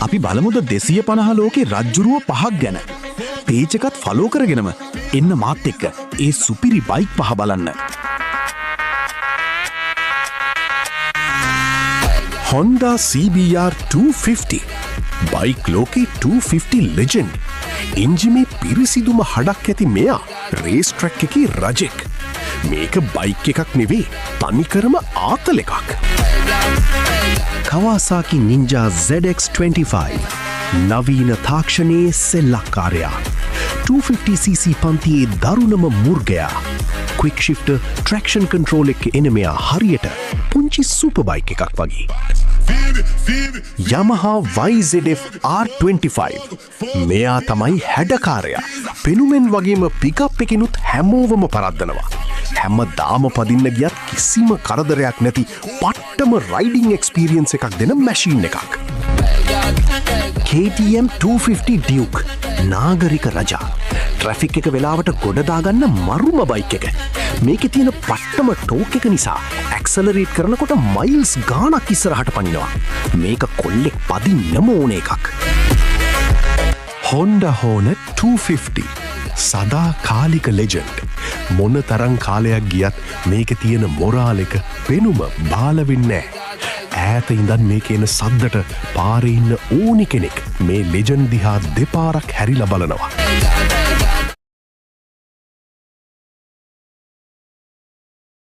අපි බලමුද 250 ලෝකේ රජ්ජුරුව 5ක් ගැන. පේජ් එකත් ෆලෝ කරගෙනම එන්න මාත් එක්ක ඒ සුපිරි බයික් 5 බලන්න. Honda CBR 250 බයික් ලෝකේ 250 ලෙජෙන්ඩ්. එන්ජිමේ පිරිසිදුම හඩක් ඇති මෙයා රේස් ට්‍රැක් එකේ රජෙක්. මේක බයික් එකක් නෙවේ, තනිකරම ආතල් එකක්. Kawasaki Ninja ZX25 නවීන තාක්ෂණයේ සෙල්ලක්කාරයා. 250cc පන්තියේ දරුණම මුර්ගයා. ක්වික් ශිෆ්ටර් ට්‍රැක්ෂන් කන්ට්‍රෝල් එක එන මෙයා හරියට පුංචි සුපර් බයික් එකක් වගේ. Yamaha YZF R25 මෙයා තමයි හැඩකාරයා. පෙනුමෙන් වගේම පිකප් එකෙනුත් හැමෝවම පරද්දනවා. හැමදාම පදින්න ගියත් කිසිම කරදරයක් නැති පට්ටම රයිඩිං එක්ස්පීරියන්ස් එකක් දෙන මැෂීන් එකක්. KTM 250 Duke නාගරික රජා. ට්‍රැෆික් එක වෙලාවට ගොඩදාගන්න මරුම බයික් එක. මේකේ තියෙන පට්ටම ටෝක් එක නිසා ඇක්සලරේට් කරනකොට මයිල්ස් ගාණක් ඉස්සරහට පනිනවා. මේක කොල්ලෙක් පදින්නම ඕන එකක්. Honda Hornet 250 සදා කාලික ලෙජෙන්ඩ්. මොන තරම් කාලයක් ගියත් මේක තියෙන මොරාල් එක පෙනුම බාල වෙන්නේ නැහැ. ඈත ඉඳන් මේක එන සද්දට පාරේ ඉන්න ඕනි කෙනෙක් මේ ලෙජන්ඩ් දිහා දෙපාරක් හැරිලා බලනවා.